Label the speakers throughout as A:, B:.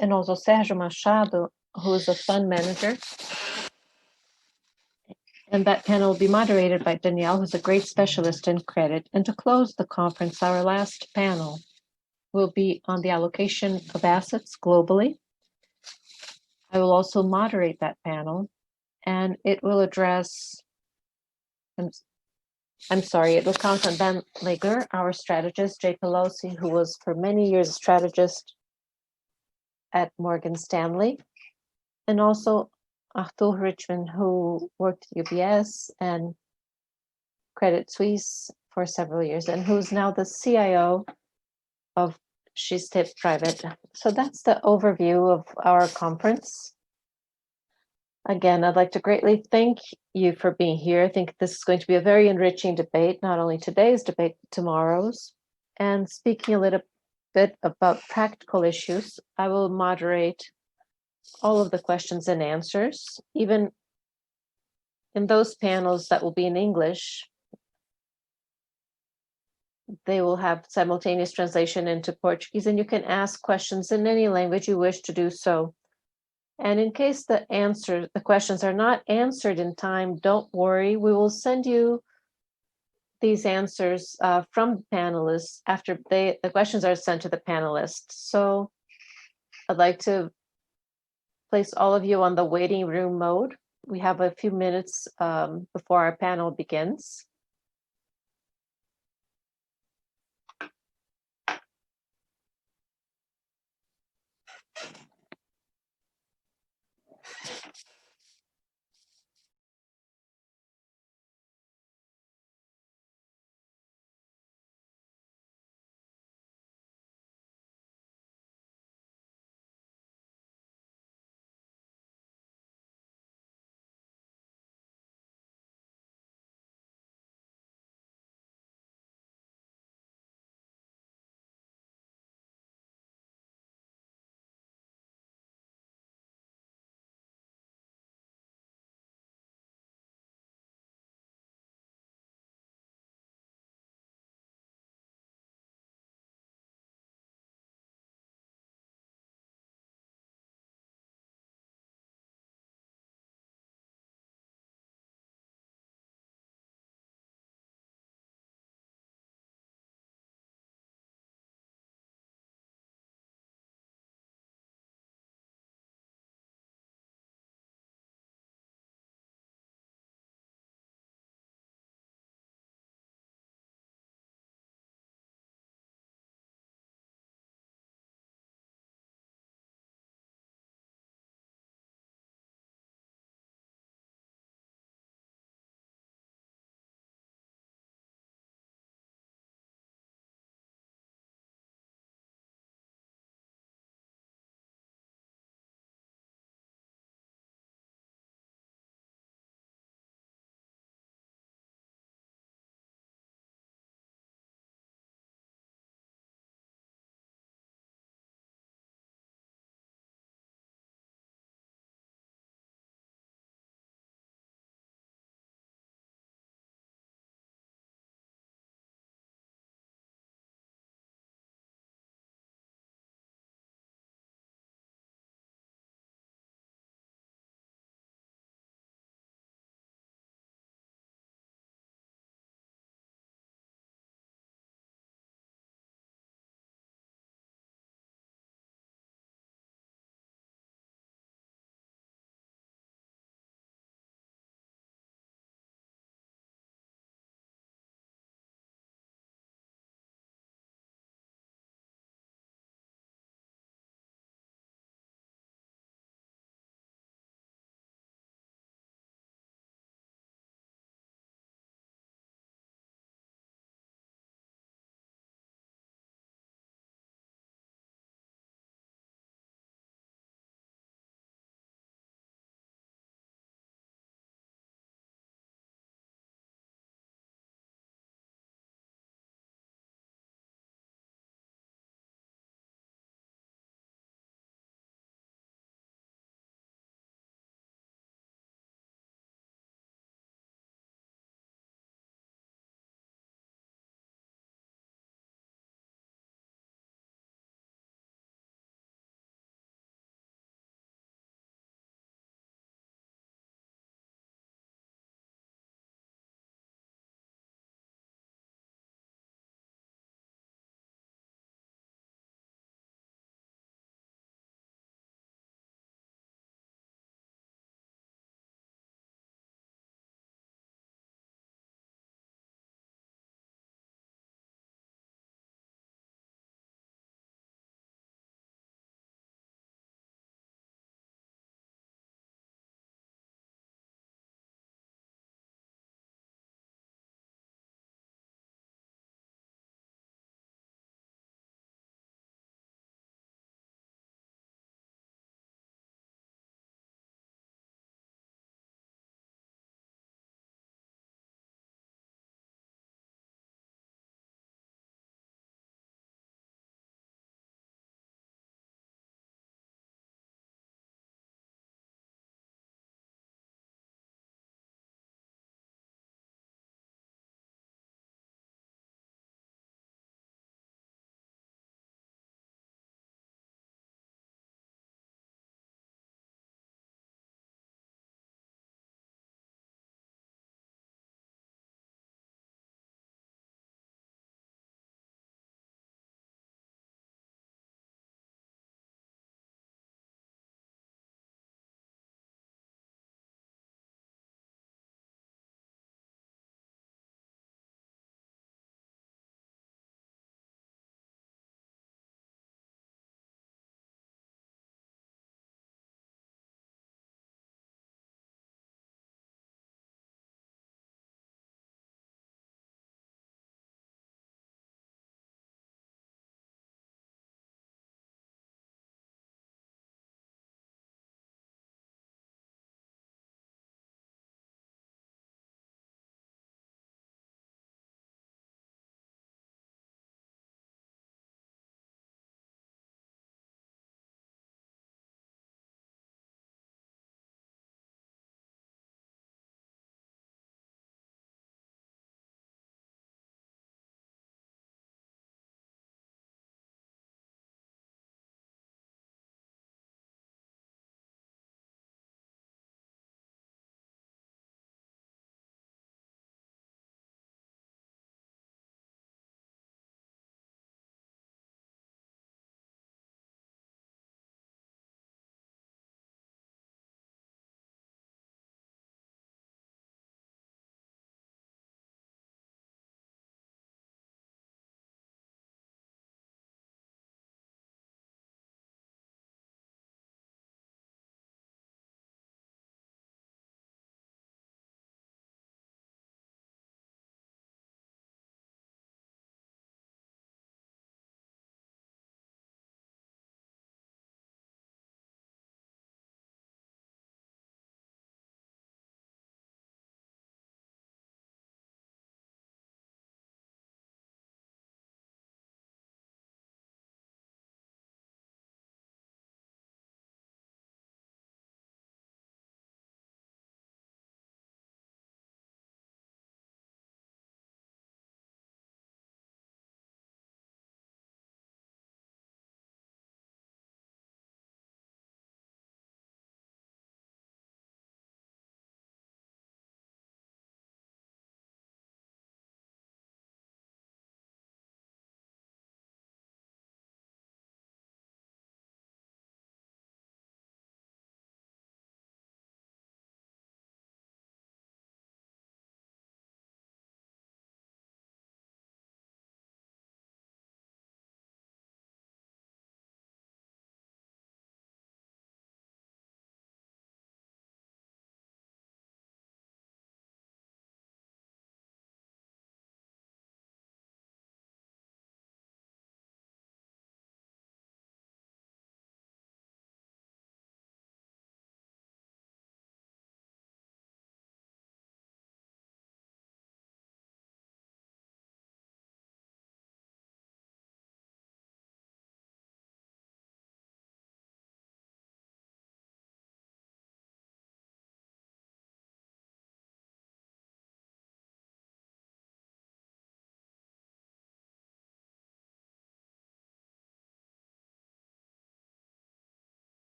A: and also Sergio Machado, who is a fund manager. And that panel will be moderated by Danielle, who's a great specialist in credit. And to close the conference, our last panel will be on the allocation of assets globally. I will also moderate that panel, and it will address, I'm sorry, it will count on Ben Lager, our strategist, Jay Pelosi, who was for many years a strategist at Morgan Stanley, and also Arthur Richmond, who worked at UBS and Credit Suisse for several years, and who's now the CIO of Shistip Private. So that's the overview of our conference. Again, I'd like to greatly thank you for being here. I think this is going to be a very enriching debate, not only today's debate, but tomorrow's. And speaking a little bit about practical issues, I will moderate all of the questions and answers, even in those panels that will be in English. They will have simultaneous translation into Portuguese, and you can ask questions in any language you wish to do so. And in case the questions are not answered in time, don't worry. We will send you these answers from panelists after the questions are sent to the panelists. So I'd like to place all of you on the waiting room mode. We have a few minutes before our panel begins.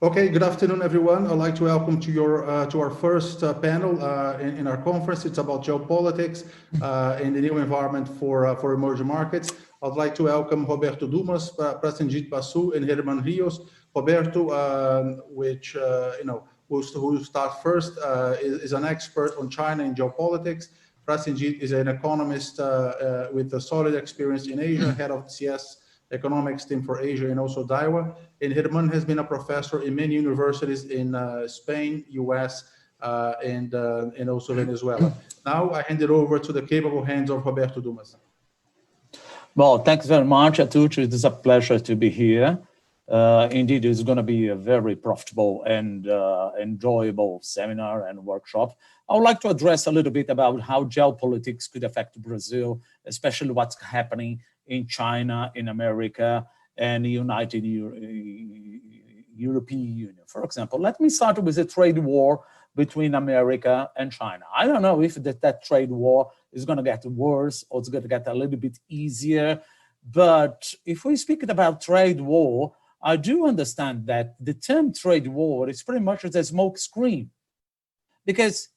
B: Okay, good afternoon, everyone. I'd like to welcome to our first panel in our conference. It's about geopolitics in the new environment for emerging markets. I'd like to welcome Roberto Dumas, Prasenjit Basu, and Herman Rios. Roberto, who start first, is an expert on China and geopolitics. Prasenjit is an economist with a solid experience in Asia, head of CS economics team for Asia and also Daiwa. And Herman has been a professor in many universities in Spain, US, and also Venezuela. Now I hand it over to the capable hands of Roberto Dumas.
C: Well, thanks very much, Atucci. It is a pleasure to be here. Indeed, it's going to be a very profitable and enjoyable seminar and workshop. I would like to address a little bit about how geopolitics could affect Brazil, especially what's happening in China, in America, and the United European Union. For example, let me start with a trade war between America and China. I don't know if that trade war is going to get worse or it's going to get a little bit easier. But if we speak about trade war, I do understand that the term trade war is pretty much a smoke screen. Because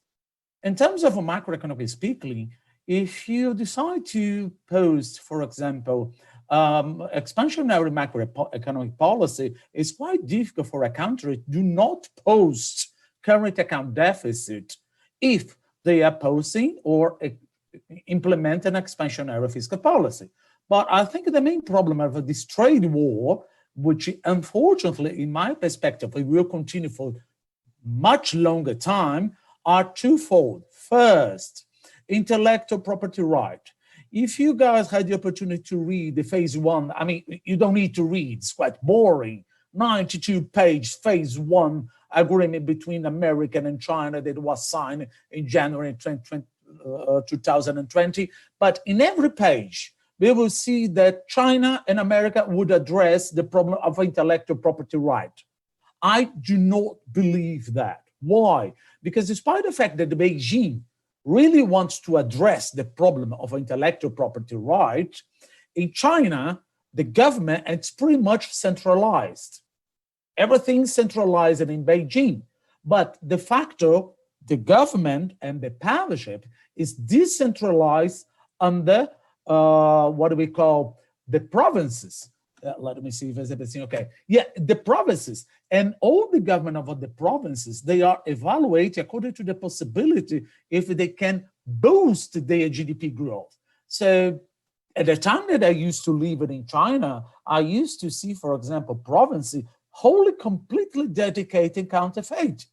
C: in terms of a macroeconomic speaking, if you decide to post, for example, expansionary macroeconomic policy, it's quite difficult for a country to do not post current account deficit if they are posting or implement an expansionary fiscal policy. But I think the main problem of this trade war, which unfortunately, in my perspective, it will continue for much longer time, are twofold. First, intellectual property right. If you guys had the opportunity to read the phase one, I mean, you don't need to read, it's quite boring. 92-page phase one agreement between America and China that was signed in January 2020. But in every page, we will see that China and America would address the problem of intellectual property right. I do not believe that. Why? Because despite the fact that the Beijing really wants to address the problem of intellectual property right, in China, the government, it's pretty much centralized. Everything's centralized in Beijing, but de facto, the government and the powership is decentralized under what do we call the provinces. Let me see if there's everything okay. Yeah, the provinces and all the government of the provinces, they are evaluated according to the possibility if they can boost their GDP growth. So at the time that I used to live in China, I used to see, for example, provinces wholly completely dedicated counterfeit.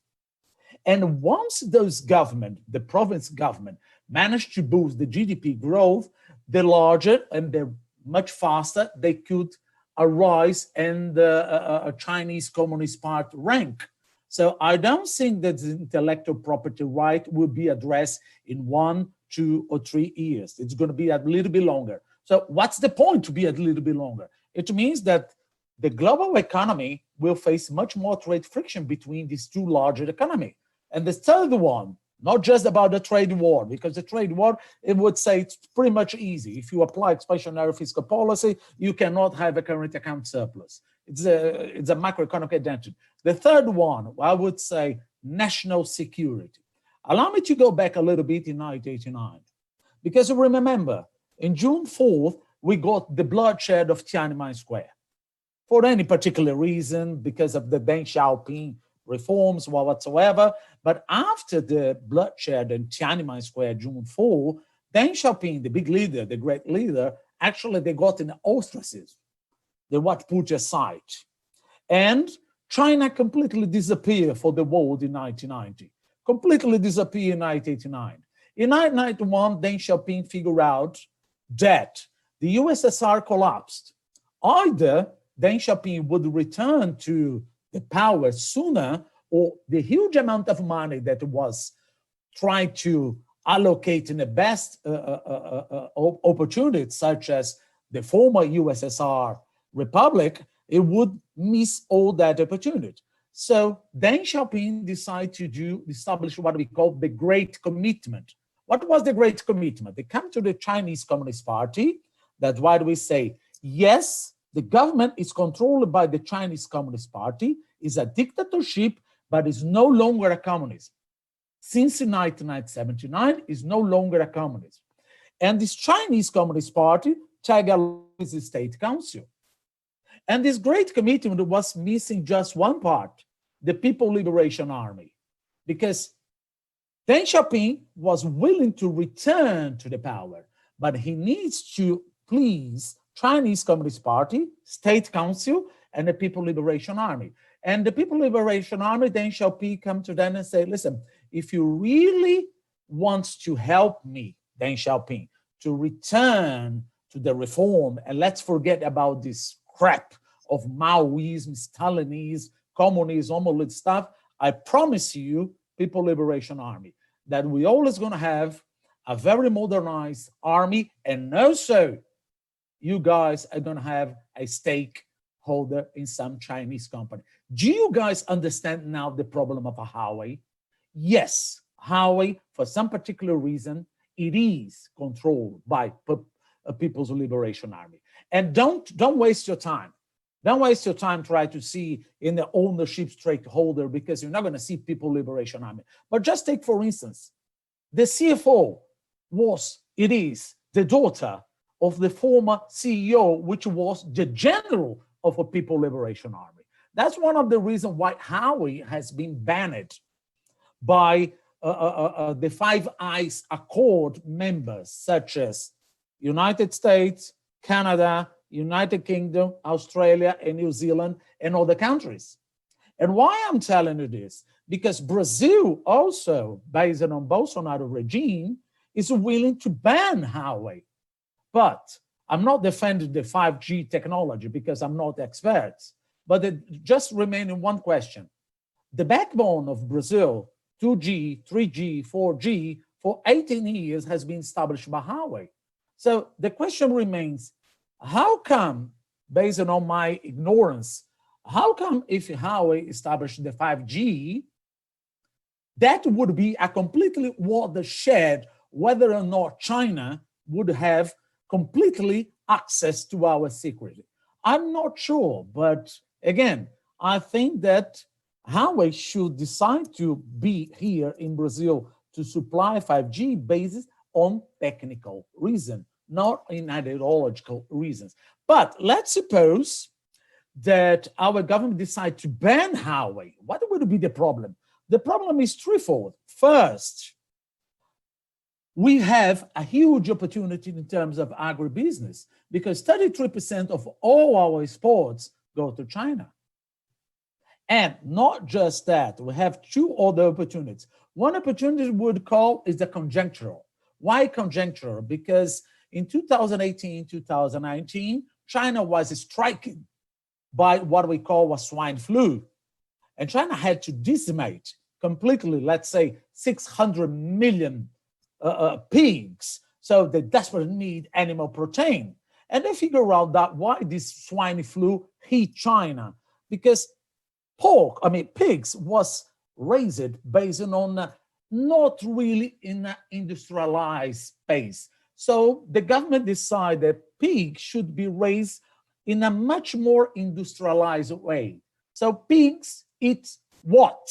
C: And once those government, the province government, managed to boost the GDP growth, the larger and the much faster they could arise and the Chinese Communist Party rank. So I don't think that the intellectual property right will be addressed in 1, 2, or 3 years. It's going to be a little bit longer. So what's the point to be a little bit longer? It means that the global economy will face much more trade friction between these two larger economies. And the third one, not just about the trade war, because the trade war, it would say it's pretty much easy. If you apply expansionary fiscal policy, you cannot have a current account surplus. It's a macroeconomic identity. The third one, I would say national security. Allow me to go back a little bit in 1989. Because remember, in June 4th, we got the bloodshed of Tiananmen Square. For any particular reason, because of the Deng Xiaoping reforms or whatsoever. But after the bloodshed in Tiananmen Square, June 4, Deng Xiaoping, the big leader, the great leader, actually they got an ostracism. They were put aside. And China completely disappeared for the world in 1990. Completely disappeared in 1989. In 1991, Deng Xiaoping figured out that the USSR collapsed. Either Deng Xiaoping would return to the power sooner, or the huge amount of money that was trying to allocate in the best opportunities, such as the former USSR republic, it would miss all that opportunity. So Deng Xiaoping decided to establish what we call the Great Commitment. What was the Great Commitment? They come to the Chinese Communist Party, that's why we say Yes, the government is controlled by the Chinese Communist Party, is a dictatorship, but is no longer a communism. Since 1979, is no longer a communism. And this Chinese Communist Party tagged along with the State Council. And this great commitment was missing just one part, the People Liberation Army, because Deng Xiaoping was willing to return to the power, but he needs to please Chinese Communist Party, State Council, and the People Liberation Army. And the People Liberation Army, Deng Xiaoping come to them and say, listen, if you really want to help me, Deng Xiaoping, to return to the reform, and let's forget about this crap of Maoism, Stalinism, communism, all that stuff, I promise you, People Liberation Army, that we're always going to have a very modernized army, and also you guys are going to have a stakeholder in some Chinese company. Do you guys understand now the problem of a Huawei? Yes, Huawei, for some particular reason, it is controlled by People's Liberation Army. And don't waste your time. Don't waste your time trying to see in the ownership stakeholder, because you're not going to see People Liberation Army. But just take, for instance, the CFO is the daughter of the former CEO, which was the general of a People Liberation Army. That's one of the reasons why Huawei has been banned by the Five Eyes Accord members, such as United States, Canada, United Kingdom, Australia, and New Zealand, and other countries. And why I'm telling you this? Because Brazil also, based on Bolsonaro regime, is willing to ban Huawei. But I'm not defending the 5G technology because I'm not expert. But it just remaining one question. The backbone of Brazil, 2G, 3G, 4G, for 18 years has been established by Huawei. So the question remains, how come, based on my ignorance, how come if Huawei established the 5G, that would be a completely watershed whether or not China would have completely access to our secret? I'm not sure, but again, I think that Huawei should decide to be here in Brazil to supply 5G based on technical reason, not in ideological reasons. But let's suppose that our government decide to ban Huawei. What would be the problem? The problem is threefold. First, we have a huge opportunity in terms of agribusiness because 33% of all our exports go to China. And not just that, we have two other opportunities. One opportunity we would call is the conjunctural. Why conjunctural? Because in 2018, 2019, China was stricken by what we call a swine flu. And China had to decimate completely, let's say, 600 million pigs. So they desperately need animal protein. And they figure out that why this swine flu hit China. Because pigs was raised based on not really in an industrialized space. So the government decided that pigs should be raised in a much more industrialized way. So pigs eat what?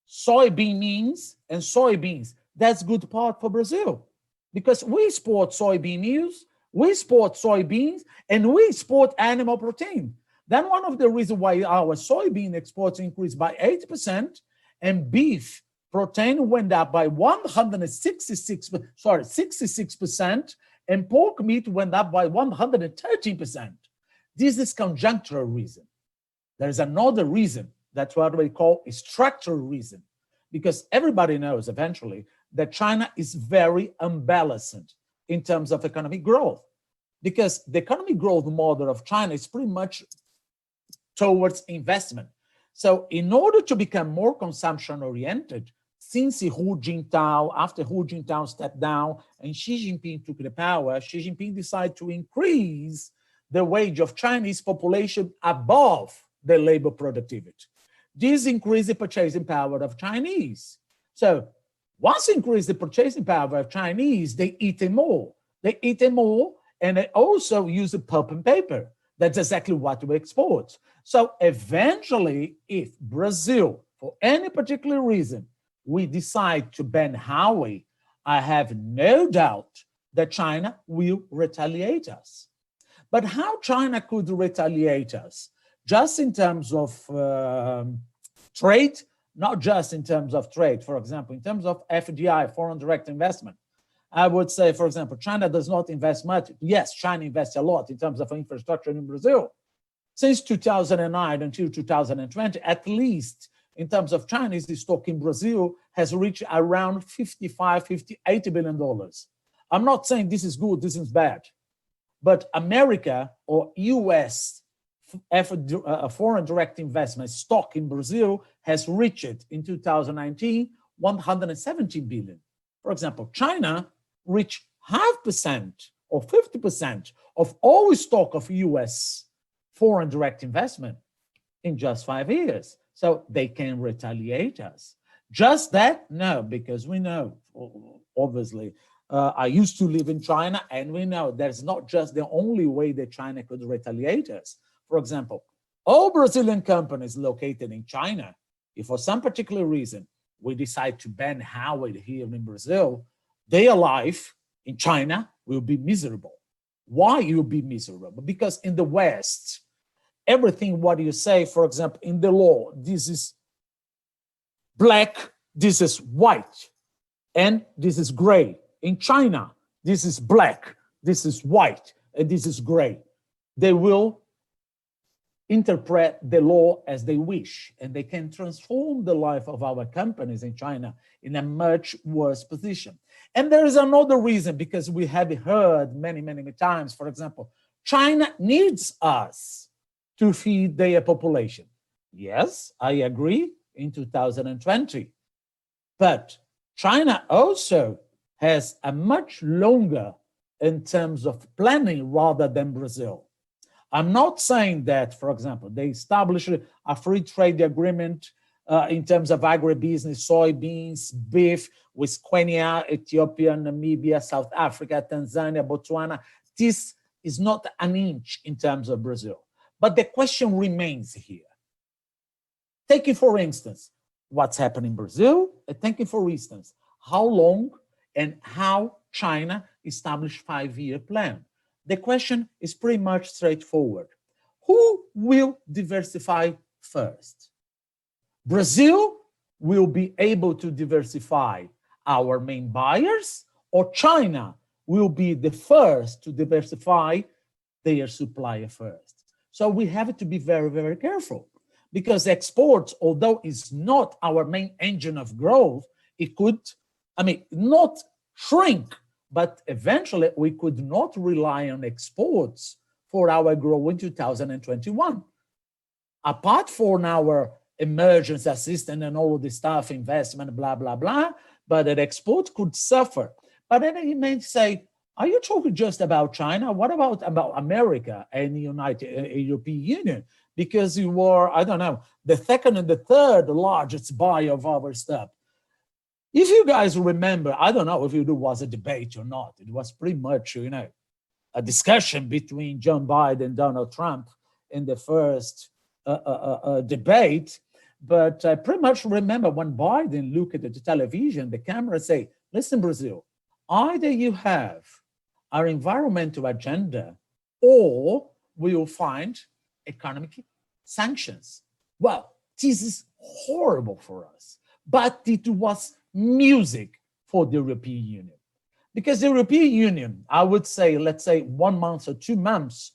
C: Soybeans and soybeans. That's good part for Brazil because we export soybean meals, we export soybeans, and we export animal protein. Then one of the reasons why our soybean exports increased by 8% and beef protein went up by 66%, and pork meat went up by 113%. This is conjunctural reason. There is another reason. That's what we call a structural reason. Because everybody knows eventually that China is very unbalanced in terms of economic growth. Because the economic growth model of China is pretty much towards investment. So in order to become more consumption-oriented, since Hu Jintao, after Hu Jintao stepped down and Xi Jinping took the power, Xi Jinping decided to increase the wage of Chinese population above the labor productivity. This increased the purchasing power of Chinese. So once increased the purchasing power of Chinese, they eat more. They eat more, and they also use the pulp and paper. That's exactly what we export. So eventually, if Brazil, for any particular reason, we decide to ban Huawei, I have no doubt that China will retaliate us. But how China could retaliate us? Just in terms of trade, not just in terms of trade. For example, in terms of FDI, foreign direct investment, I would say, for example, China does not invest much. Yes, China invests a lot in terms of infrastructure in Brazil. Since 2009 until 2020, at least in terms of Chinese stock in Brazil has reached around $80 billion. I'm not saying this is good, this is bad, but America or US foreign direct investment stock in Brazil has reached in 2019 170 billion. For example, China reached 0.5% or 50% of all stock of US foreign direct investment in just 5 years. So they can retaliate us. Just that? No, because we know, obviously, I used to live in China, and we know that's not just the only way that China could retaliate us. For example, all Brazilian companies located in China, if for some particular reason we decide to ban Huawei here in Brazil, their life in China will be miserable. Why will be miserable? Because in the West, everything what you say, for example, in the law, this is black, this is white, and this is gray. In China, this is black, this is white, and this is gray. They will interpret the law as they wish, and they can transform the life of our companies in China in a much worse position. And there is another reason, because we have heard many, many times, for example, China needs us to feed their population. Yes, I agree in 2020, but China also has a much longer in terms of planning rather than Brazil. I'm not saying that, for example, they established a free trade agreement in terms of agribusiness, soybeans, beef with Kenya, Ethiopia, Namibia, South Africa, Tanzania, Botswana. This is not an inch in terms of Brazil. But the question remains here. Taking, for instance, what's happening in Brazil, and taking, for instance, how long and how China established 5-year plan. The question is pretty much straightforward. Who will diversify first? Brazil will be able to diversify our main buyers, or China will be the first to diversify their supplier first? So we have to be very, very careful, because exports, although it's not our main engine of growth, it could, not shrink, but eventually we could not rely on exports for our growth in 2021. Apart from our emergency assistance and all of the stuff, investment, blah, blah, blah, but that export could suffer. But then you may say, are you talking just about China? What about America and the European Union? Because you were, I don't know, the second and the third largest buyer of our stuff. If you guys remember, I don't know if it was a debate or not. It was pretty much, a discussion between John Biden and Donald Trump in the first debate. But I pretty much remember when Biden looked at the television, the camera say, listen, Brazil, either you have our environmental agenda or we will find economic sanctions. Well, this is horrible for us, but it was music for the European Union. Because the European Union, I would say, let's say 1 month or 2 months,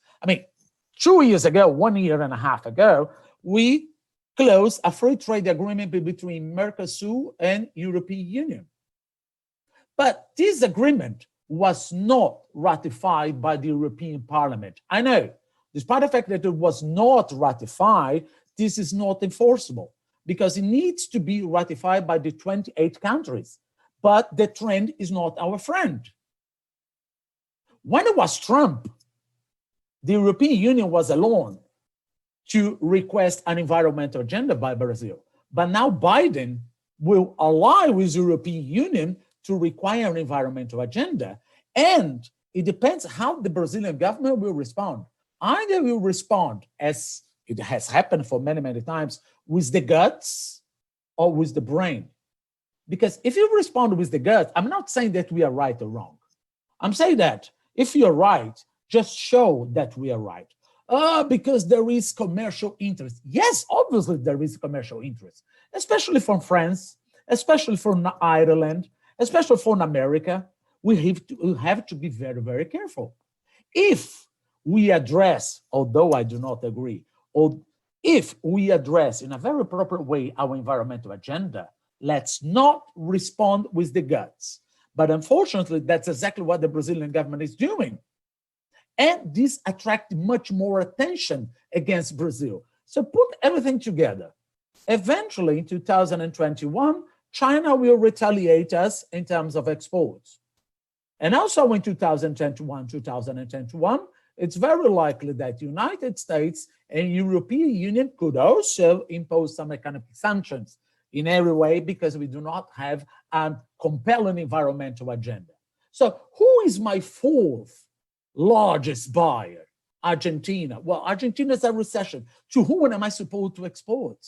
C: 2 years ago, 1 year and a half ago, we closed a free trade agreement between Mercosur and European Union. But this agreement was not ratified by the European Parliament. I know, despite the fact that it was not ratified, this is not enforceable because it needs to be ratified by the 28 countries. But the trend is not our friend. When it was Trump, the European Union was alone to request an environmental agenda by Brazil. But now Biden will ally with the European Union to require an environmental agenda. And it depends how the Brazilian government will respond. Either will respond, as it has happened for many, many times, with the guts or with the brain. Because if you respond with the guts, I'm not saying that we are right or wrong. I'm saying that if you're right, just show that we are right. Because there is commercial interest. Yes, obviously there is commercial interest, especially from France, especially from Ireland, especially from America. We have to be very, very careful. If we address, although I do not agree, or if we address in a very proper way our environmental agenda, let's not respond with the guts. But unfortunately, that's exactly what the Brazilian government is doing. And this attracts much more attention against Brazil. So put everything together. Eventually, in 2021, China will retaliate us in terms of exports. And also in 2021, it's very likely that the United States and European Union could also impose some economic sanctions in every way because we do not have a compelling environmental agenda. So who is my fourth largest buyer? Argentina. Well, Argentina is a recession. To whom am I supposed to export?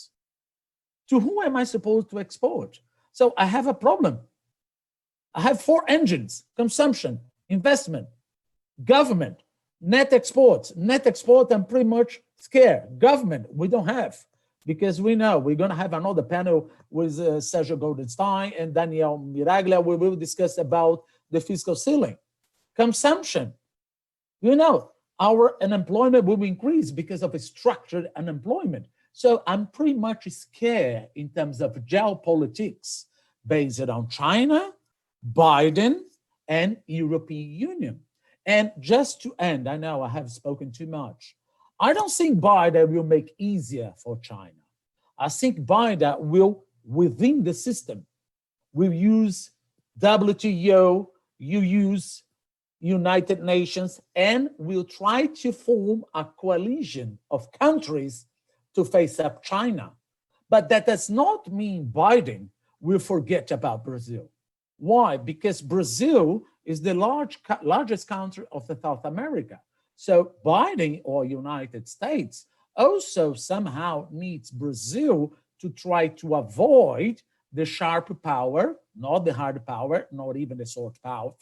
C: To whom am I supposed to export? So I have a problem. I have four engines: consumption, investment, government, net exports. Net export, I'm pretty much scared. Government, we don't have, because we know we're going to have another panel with Sergio Goldenstein and Daniel Miraglia. We will discuss about the fiscal ceiling. Consumption, you know, our unemployment will increase because of a structured unemployment. So I'm pretty much scared in terms of geopolitics based on China, Biden, and European Union. And just to end, I know I have spoken too much. I don't think Biden will make easier for China. I think Biden will, within the system, will use WTO, you use United Nations, and will try to form a coalition of countries to face up China. But that does not mean Biden will forget about Brazil. Why? Because Brazil is the largest country of South America. So Biden or United States also somehow needs Brazil to try to avoid the sharp power, not the hard power, not even the soft power,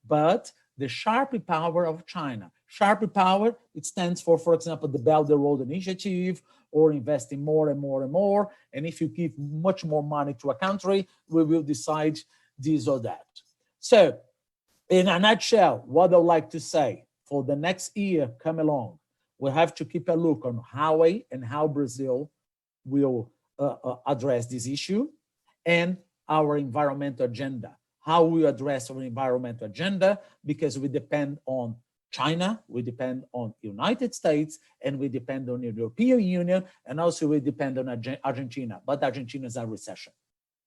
C: but the sharp power of China. Sharp power, it stands for example, the Belt and Road Initiative, or investing more and more and more. And if you give much more money to a country, we will decide this or that. So in a nutshell, what I'd like to say for the next year come along, we have to keep a look on how and how Brazil will address this issue, and our environmental agenda. How we address our environmental agenda, because we depend on China, we depend on United States, and we depend on the European Union, and also we depend on Argentina, but Argentina is a recession.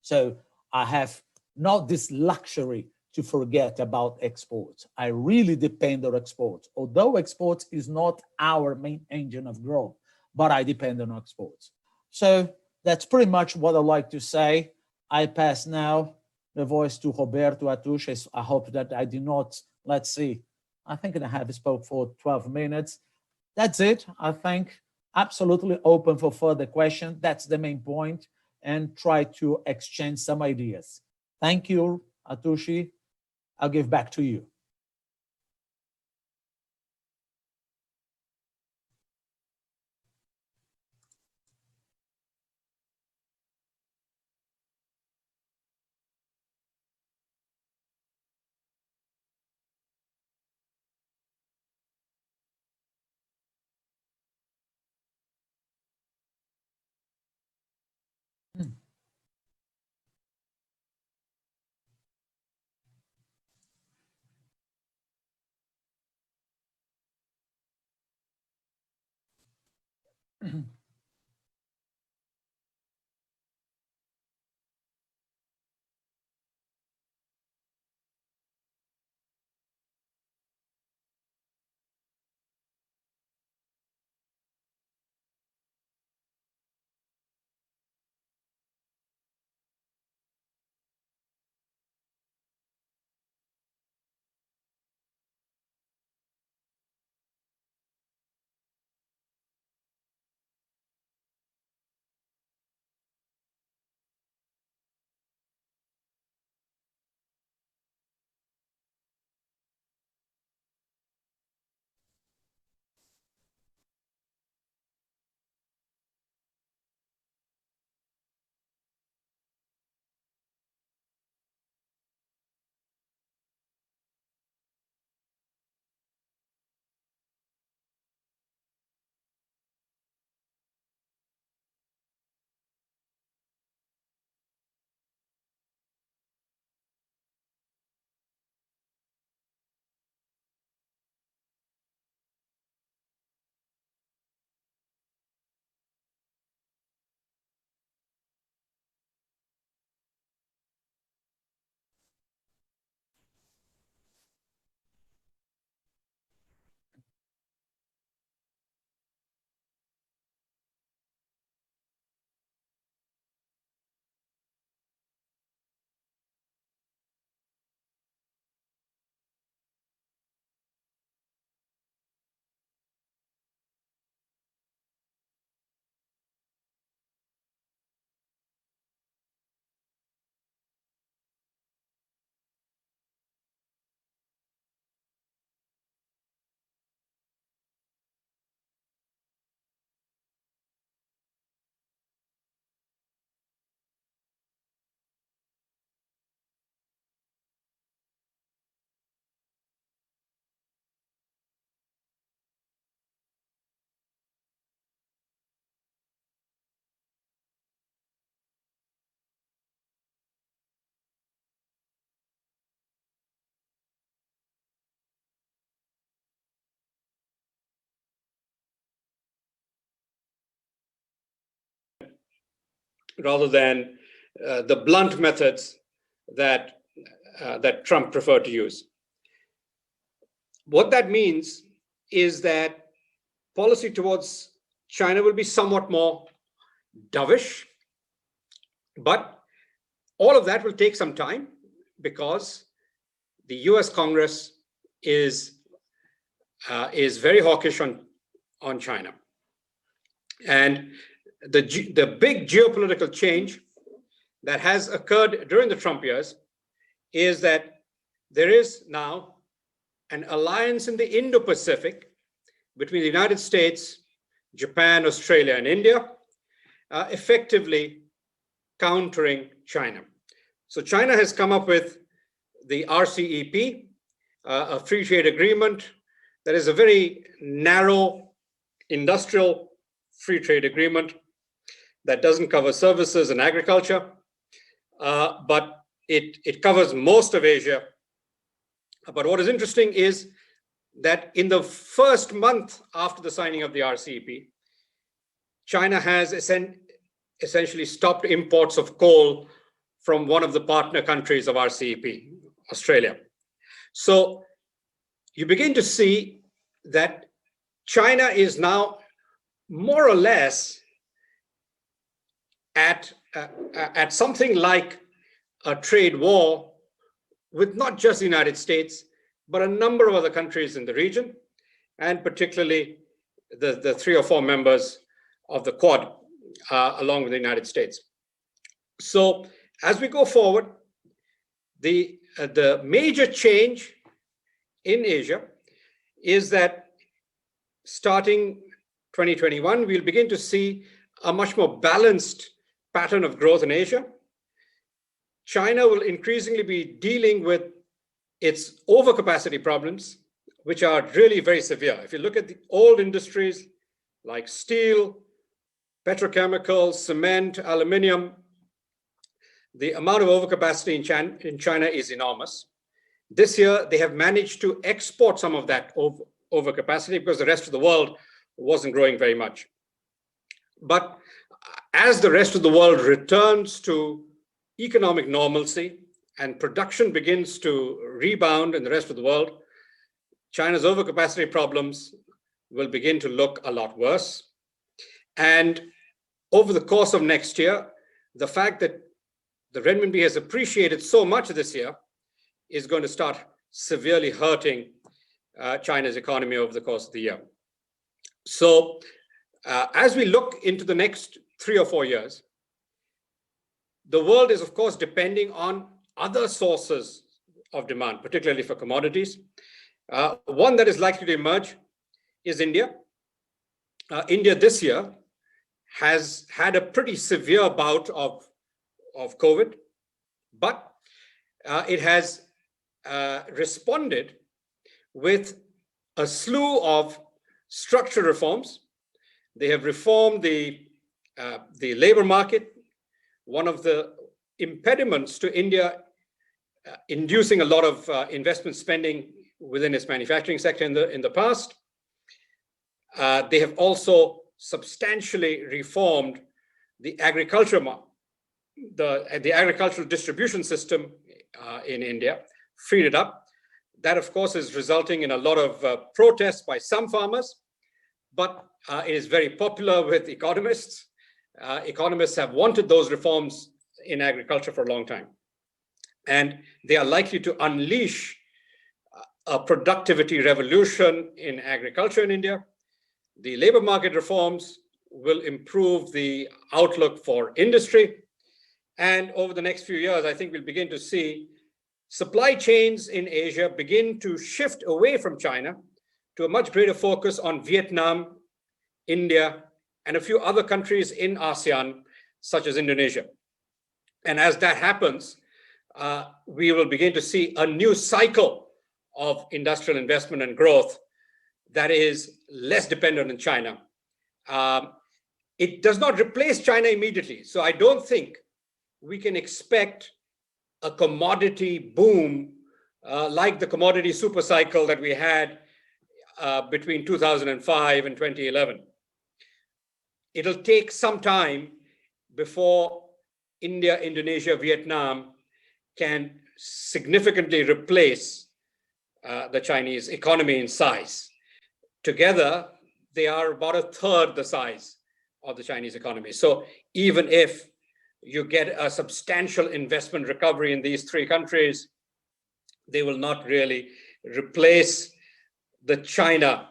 C: So I have not this luxury to forget about exports. I really depend on exports, although exports is not our main engine of growth, but I depend on exports. So that's pretty much what I'd like to say. I pass now the voice to Roberto Atush. I hope that I did not, let's see, I think I have spoke for 12 minutes. That's it. I think absolutely open for further questions. That's the main point, and try to exchange some ideas. Thank you, Atushi. I'll give back to you.
D: rather than the blunt methods that Trump preferred to use. What that means is that policy towards China will be somewhat more dovish, but all of that will take some time because the US Congress is very hawkish on China. And the big geopolitical change that has occurred during the Trump years is that there is now an alliance in the Indo-Pacific between the United States, Japan, Australia, and India, effectively countering China. So China has come up with the RCEP, a free trade agreement that is a very narrow industrial free trade agreement that doesn't cover services and agriculture, but it covers most of Asia. But what is interesting is that in the first month after the signing of the RCEP, China has essentially stopped imports of coal from one of the partner countries of RCEP, Australia. So you begin to see that China is now more or less at something like a trade war with not just the United States, but a number of other countries in the region, and particularly the 3 or 4 members of the Quad, along with the United States. So as we go forward, the major change in Asia is that starting 2021, we'll begin to see a much more balanced pattern of growth in Asia. China will increasingly be dealing with its overcapacity problems, which are really very severe. If you look at the old industries like steel, petrochemicals, cement, aluminum, the amount of overcapacity in China is enormous. This year, they have managed to export some of that overcapacity because the rest of the world wasn't growing very much. But as the rest of the world returns to economic normalcy and production begins to rebound in the rest of the world, China's overcapacity problems will begin to look a lot worse. And over the course of next year, the fact that the renminbi has appreciated so much this year is going to start severely hurting China's economy over the course of the year. So as we look into the next 3 or 4 years, the world is, of course, depending on other sources of demand, particularly for commodities. One that is likely to emerge is India. India this year has had a pretty severe bout of COVID, but it has responded with a slew of structural reforms. They have reformed the labor market. One of the impediments to India inducing a lot of investment spending within its manufacturing sector in the past. They have also substantially reformed the agricultural distribution system in India, freed it up. That, of course, is resulting in a lot of protests by some farmers, but it is very popular with economists. Economists have wanted those reforms in agriculture for a long time. And they are likely to unleash a productivity revolution in agriculture in India. The labor market reforms will improve the outlook for industry. And over the next few years, I think we'll begin to see supply chains in Asia begin to shift away from China to a much greater focus on Vietnam, India, and a few other countries in ASEAN, such as Indonesia. And as that happens, we will begin to see a new cycle of industrial investment and growth that is less dependent on China. It does not replace China immediately. So I don't think we can expect a commodity boom like the commodity super cycle that we had between 2005 and 2011. It'll take some time before India, Indonesia, Vietnam can significantly replace the Chinese economy in size. Together, they are about a third the size of the Chinese economy. So even if you get a substantial investment recovery in these three countries, they will not really replace the China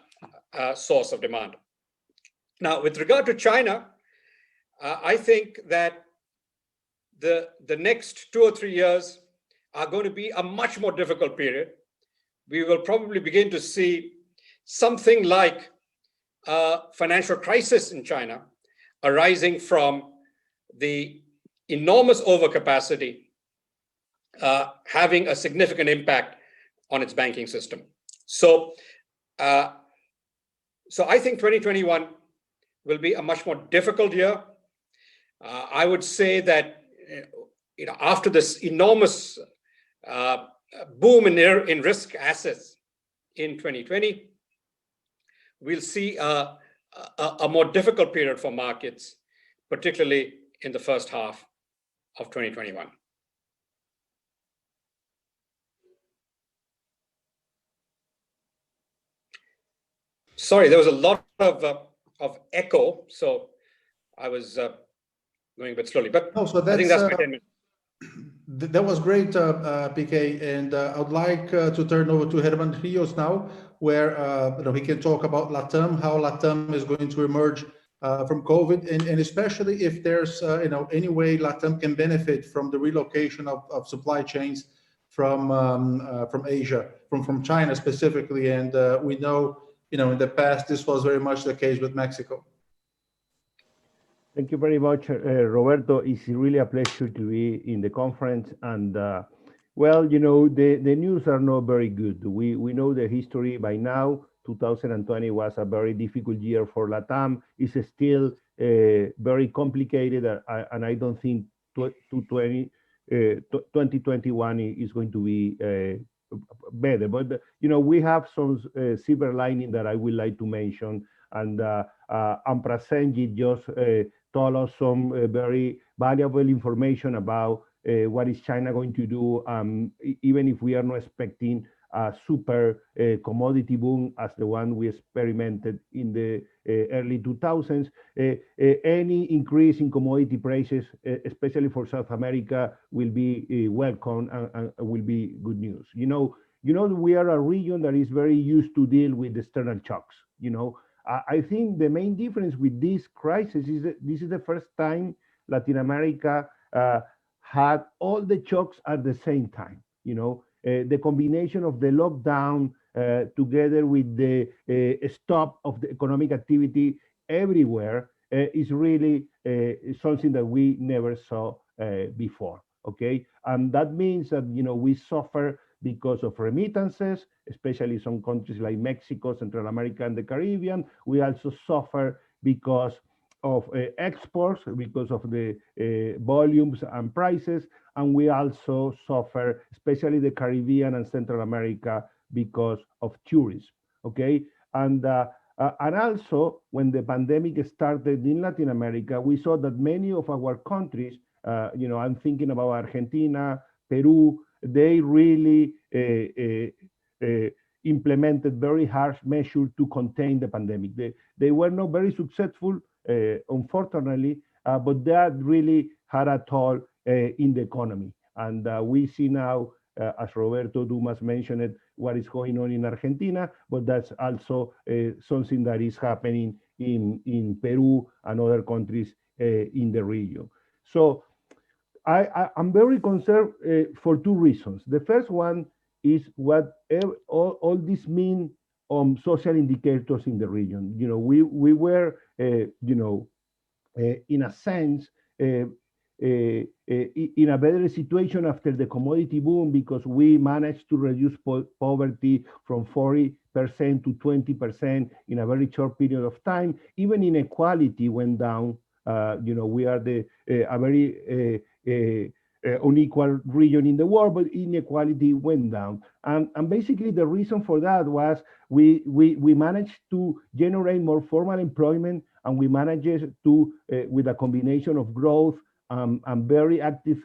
D: source of demand. Now, with regard to China, I think that the next 2 or 3 years are going to be a much more difficult period. We will probably begin to see something like a financial crisis in China arising from the enormous overcapacity having a significant impact on its banking system. So I think 2021 will be a much more difficult year. I would say that after this enormous boom in risk assets in 2020, we'll see a more difficult period for markets, particularly in the first half of 2021. Sorry, there was a lot of echo, so I was going a bit slowly, but
B: No, so
D: I think that's my 10 minutes.
B: That was great, PK, and I would like to turn over to Herman Rios now, where he can talk about LATAM, how LATAM is going to emerge from COVID, and especially if there's any way LATAM can benefit from the relocation of supply chains from Asia, from China specifically, and we know in the past this was very much the case with Mexico.
E: Thank you very much, Roberto. It's really a pleasure to be in the conference. And well, the news are not very good. We know the history by now. 2020 was a very difficult year for LATAM. It's still very complicated, and I don't think 2021 is going to be better. But we have some silver lining that I would like to mention. And Prasenjit just told us some very valuable information about what is China going to do, even if we are not expecting a super commodity boom as the one we experimented in the early 2000s. Any increase in commodity prices, especially for South America, will be welcome and will be good news. We are a region that is very used to deal with external shocks. I think the main difference with this crisis is that this is the first time Latin America had all the shocks at the same time. The combination of the lockdown together with the stop of the economic activity everywhere is really something that we never saw before. Okay, and that means that we suffer because of remittances, especially some countries like Mexico, Central America, and the Caribbean. We also suffer because of exports, because of the volumes and prices, and we also suffer, especially the Caribbean and Central America, because of tourism. Okay, and also when the pandemic started in Latin America, we saw that many of our countries, I'm thinking about Argentina, Peru, they really implemented very harsh measures to contain the pandemic. They were not very successful, unfortunately, but that really had a toll in the economy. And we see now, as Roberto Dumas mentioned, what is going on in Argentina, but that's also something that is happening in Peru and other countries in the region. So I'm very concerned for two reasons. The first one is what all this mean on social indicators in the region. We were, in a sense, in a better situation after the commodity boom because we managed to reduce poverty from 40% to 20% in a very short period of time. Even inequality went down. We are a very unequal region in the world, but inequality went down. And basically the reason for that was we managed to generate more formal employment, and we managed to, with a combination of growth and very active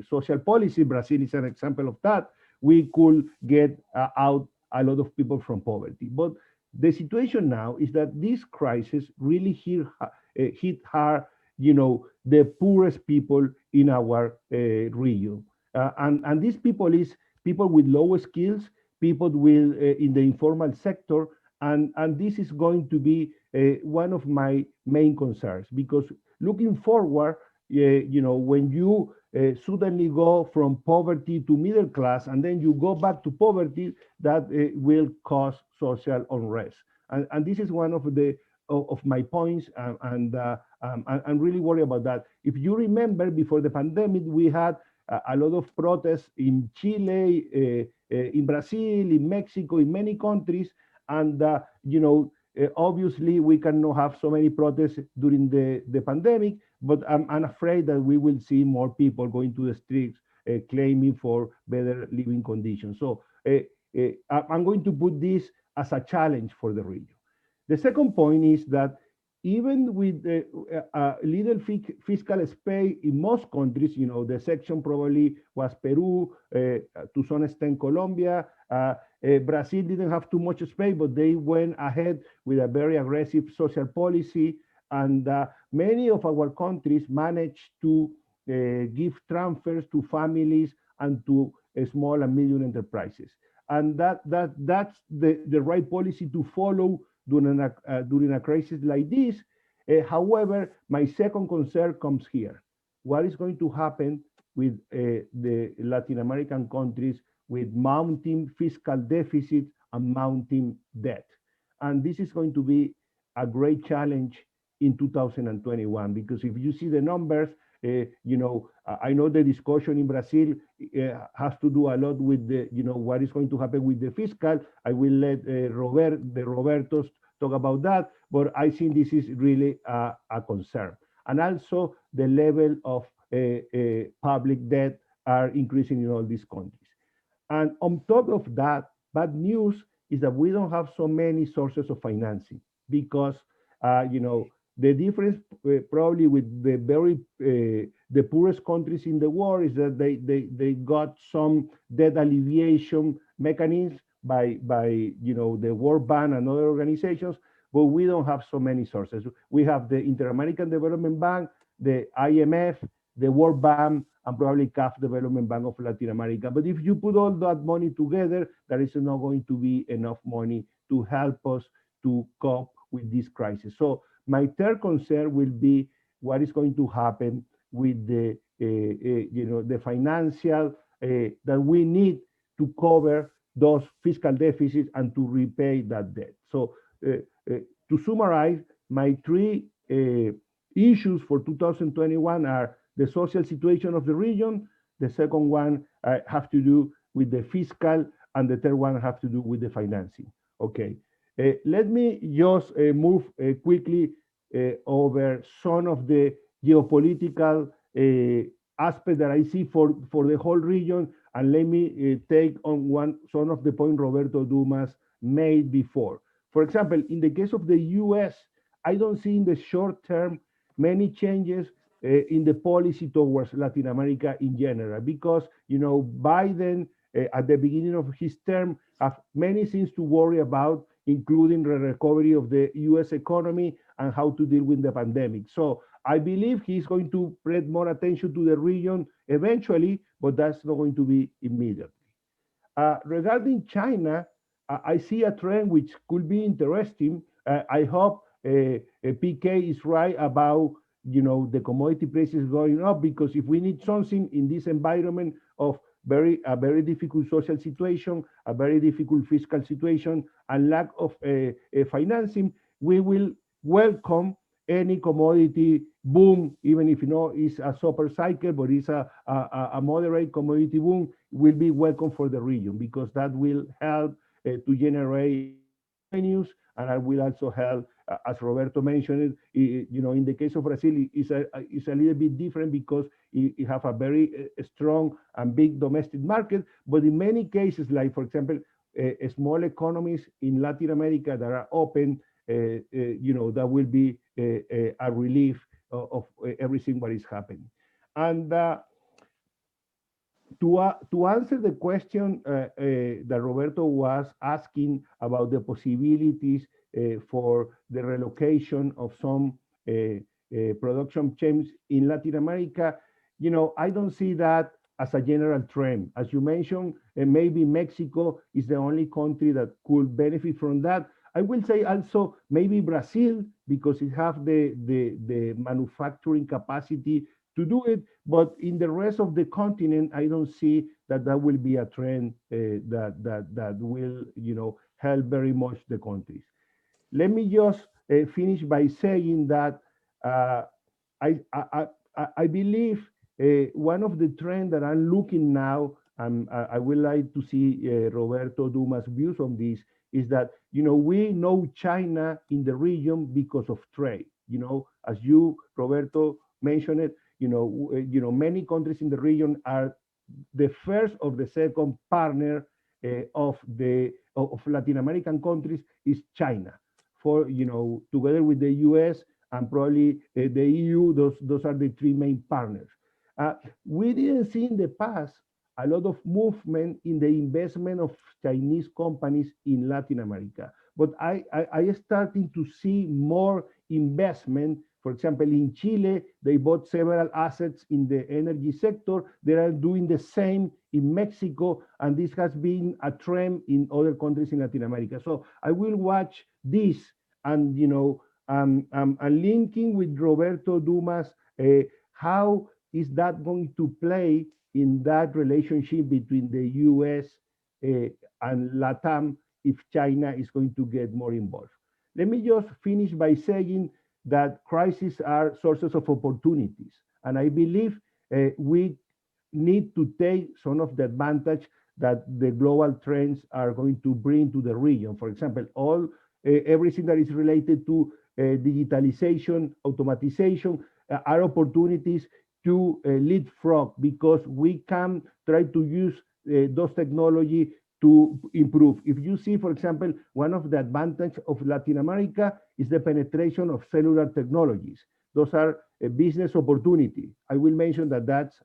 E: social policy, Brazil is an example of that, we could get out a lot of people from poverty. But the situation now is that this crisis really hit hard, the poorest people in our region. And these people is people with low skills, people with in the informal sector, and this is going to be one of my main concerns, because looking forward, when you suddenly go from poverty to middle class and then you go back to poverty, that will cause social unrest. And this is one of my points, and I'm really worried about that. If you remember, before the pandemic, we had a lot of protests in Chile, in Brazil, in Mexico, in many countries, and obviously we cannot have so many protests during the pandemic, but I'm afraid that we will see more people going to the streets claiming for better living conditions. So I'm going to put this as a challenge for the region. The second point is that even with the little fiscal space in most countries, the section probably was Peru, to some extent Colombia. Brazil didn't have too much space, but they went ahead with a very aggressive social policy. And many of our countries managed to give transfers to families and to small and medium enterprises. And that's the right policy to follow during a crisis like this. However, my second concern comes here. What is going to happen with the Latin American countries with mounting fiscal deficit and mounting debt? And this is going to be a great challenge in 2021, because if you see the numbers, I know the discussion in Brazil has to do a lot with what is going to happen with the fiscal. I will let the Robertos talk about that, but I think this is really a concern. And also the level of public debt are increasing in all these countries. And on top of that, bad news is that we don't have so many sources of financing, because the difference probably with the poorest countries in the world is that they got some debt alleviation mechanisms by the World Bank and other organizations, but we don't have so many sources. We have the Inter-American Development Bank, the IMF, the World Bank, and probably CAF Development Bank of Latin America. But if you put all that money together, there is not going to be enough money to help us to cope with this crisis. So my third concern will be what is going to happen with the financial that we need to cover those fiscal deficits and to repay that debt. So to summarize, my three issues for 2021 are the social situation of the region, the second one have to do with the fiscal, and the third one have to do with the financing. Okay, let me just move quickly over some of the geopolitical aspects that I see for the whole region, and let me take on some of the points Roberto Dumas made before. For example, in the case of the US, I don't see in the short term many changes in the policy towards Latin America in general, because Biden at the beginning of his term have many things to worry about, including the recovery of the US economy and how to deal with the pandemic. So I believe he's going to pay more attention to the region eventually, but that's not going to be immediately. Regarding China, I see a trend which could be interesting. I hope PK is right about the commodity prices going up, because if we need something in this environment of a very difficult social situation, a very difficult fiscal situation, and lack of financing, we will welcome any commodity boom, even if it's a super cycle, but it's a moderate commodity boom, will be welcome for the region, because that will help to generate revenues, and it will also help, as Roberto mentioned, in the case of Brazil, it's a little bit different because it have a very strong and big domestic market. But in many cases, like for example, small economies in Latin America that are open, that will be a relief of everything what is happening. And to answer the question that Roberto was asking about the possibilities for the relocation of some production chains in Latin America, I don't see that as a general trend. As you mentioned, maybe Mexico is the only country that could benefit from that. I will say also maybe Brazil, because it have the manufacturing capacity to do it, but in the rest of the continent, I don't see that will be a trend that will help very much the countries. Let me just finish by saying that I believe one of the trends that I'm looking now, and I would like to see Roberto Dumas' views on this, is that we know China in the region because of trade. As you, Roberto, mentioned it. Many countries in the region are the first or the second partner of Latin American countries is China. Together with the US and probably the EU, those are the three main partners. We didn't see in the past a lot of movement in the investment of Chinese companies in Latin America, but I starting to see more investment. For example, in Chile, they bought several assets in the energy sector. They are doing the same in Mexico, and this has been a trend in other countries in Latin America. So I will watch this, and linking with Roberto Dumas, how is that going to play in that relationship between the US and LATAM if China is going to get more involved? Let me just finish by saying that crises are sources of opportunities. And I believe we need to take some of the advantage that the global trends are going to bring to the region. For example, everything that is related to digitalization, automatization, are opportunities to leapfrog, because we can try to use those technology to improve. If you see, for example, one of the advantages of Latin America is the penetration of cellular technologies. Those are a business opportunity. I will mention that that's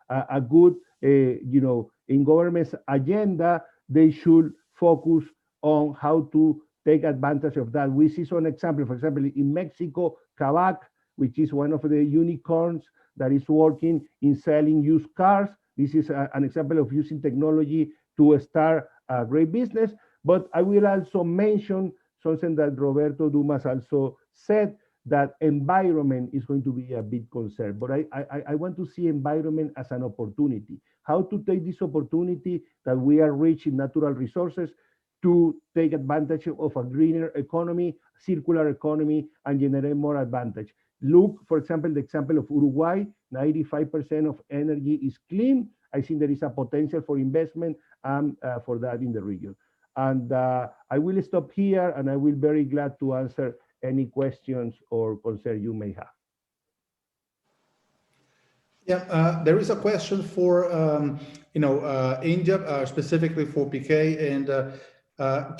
E: a good, in government's agenda, they should focus on how to take advantage of that. We see some example, for example, in Mexico, Kavak, which is one of the unicorns that is working in selling used cars. This is an example of using technology to start a great business. But I will also mention something that Roberto Dumas also said, that environment is going to be a big concern. But I want to see environment as an opportunity. How to take this opportunity that we are rich in natural resources to take advantage of a greener economy, circular economy, and generate more advantage. Look, for example, the example of Uruguay, 95% of energy is clean. I think there is a potential for investment for that in the region. And I will stop here, and I will be very glad to answer any questions or concerns you may have.
B: Yeah, there is a question for India, specifically for PK, and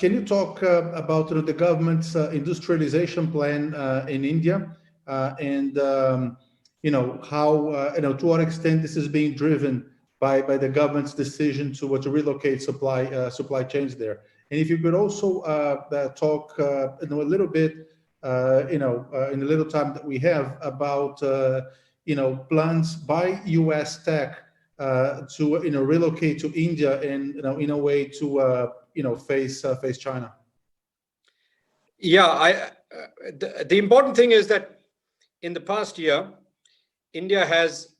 B: can you talk about the government's industrialization plan in India, and how to what extent this is being driven by the government's decision to relocate supply chains there, and if you could also talk a little bit, in the little time that we have, about plans by U.S. tech to relocate to India and in a way to face China.
D: Yeah, the important thing is that in the past year, India has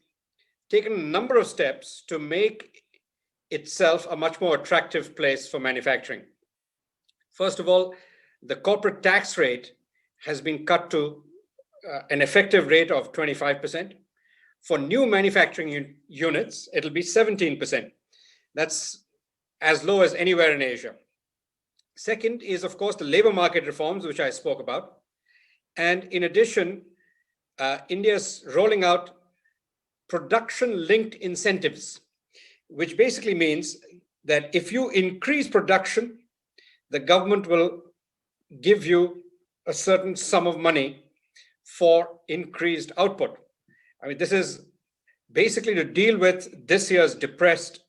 D: taken a number of steps to make itself a much more attractive place for manufacturing. First of all, the corporate tax rate has been cut to an effective rate of 25%. For new manufacturing units, it'll be 17%. That's as low as anywhere in Asia. Second is, of course, the labor market reforms, which I spoke about. And in addition, India's rolling out production-linked incentives, which basically means that if you increase production, the government will give you a certain sum of money for increased output. I mean, this is basically to deal with this year's depressed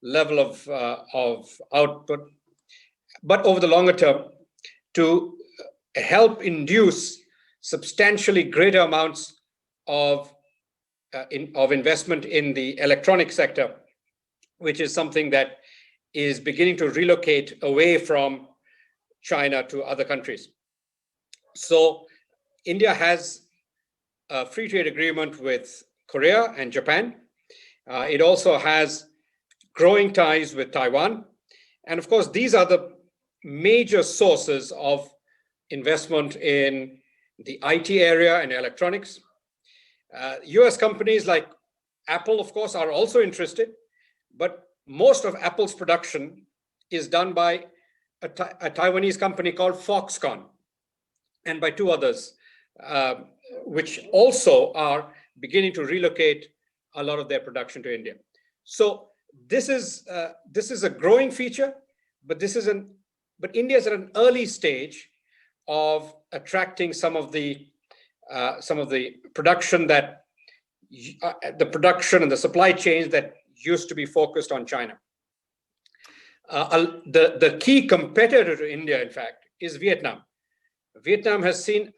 D: level of output, but over the longer term, to help induce substantially greater amounts of investment in the electronic sector, which is something that is beginning to relocate away from China to other countries. So India has a free trade agreement with Korea and Japan. It also has growing ties with Taiwan. And of course, these are the major sources of investment in the IT area and electronics. US companies like Apple, of course, are also interested, but most of Apple's production is done by a Taiwanese company called Foxconn and by two others, which also are beginning to relocate a lot of their production to India. So this is a growing feature, but India is at an early stage of attracting some of the production and the supply chains that used to be focused on China. The key competitor to India, in fact, is Vietnam. Vietnam has seen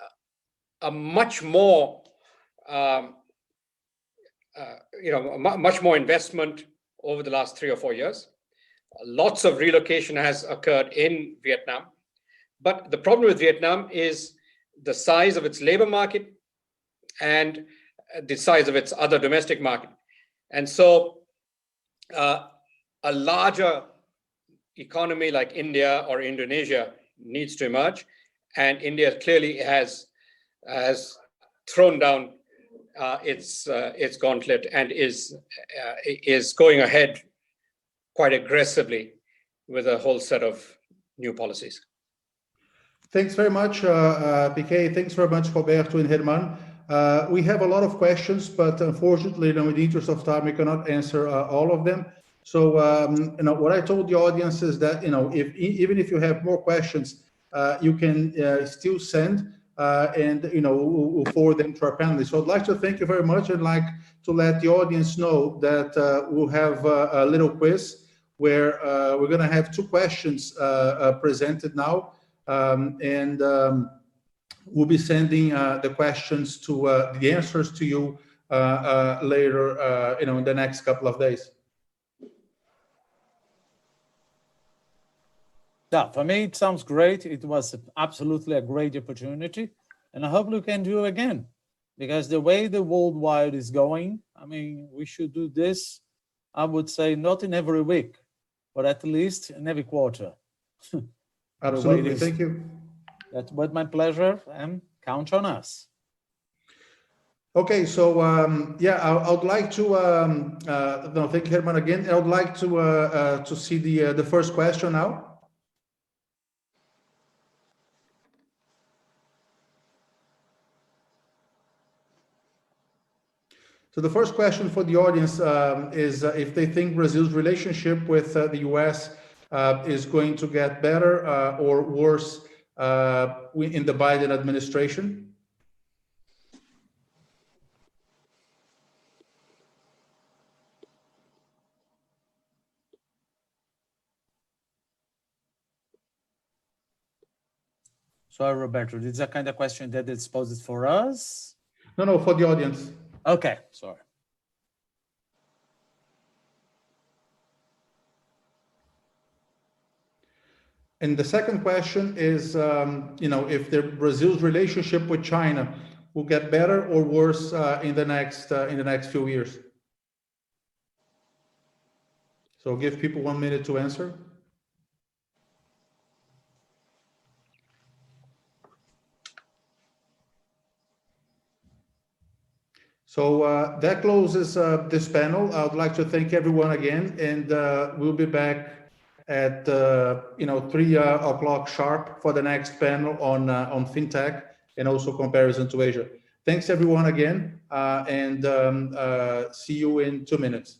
D: a much more investment over the last 3 or 4 years. Lots of relocation has occurred in Vietnam. But the problem with Vietnam is the size of its labor market and the size of its other domestic market. And so a larger economy like India or Indonesia needs to emerge. And India clearly has thrown down its gauntlet and is going ahead quite aggressively with a whole set of new policies.
B: Thanks very much, PK. Thanks very much, Roberto and Herman. We have a lot of questions, but unfortunately, in the interest of time, we cannot answer all of them. So, what I told the audience is that, even if you have more questions, you can still send, and we'll forward them to our panelists. So I'd like to thank you very much. I'd like to let the audience know that we'll have a little quiz where we're going to have 2 questions presented now. We'll be sending the questions to the answers to you later, in the next couple of days.
C: Yeah, for me, it sounds great. It was absolutely a great opportunity. And I hope we can do it again, because the way the worldwide is going, I mean, we should do this, I would say, not in every week, but at least in every quarter.
B: Absolutely. Thank you.
C: That was my pleasure, and count on us.
B: Okay, so I would like to thank you, Herman, again. I would like to see the first question now. So the first question for the audience is if they think Brazil's relationship with the US is going to get better or worse in the Biden administration.
C: Sorry, Roberto, this is a kind of question that is posed for us?
B: No, for the audience.
C: Okay, sorry.
B: And the second question is, if Brazil's relationship with China will get better or worse in the next few years. So give people 1 minute to answer. So that closes this panel. I would like to thank everyone again, and we'll be back at 3 o'clock sharp for the next panel on fintech and also comparison to Asia. Thanks everyone again, and see you in 2 minutes.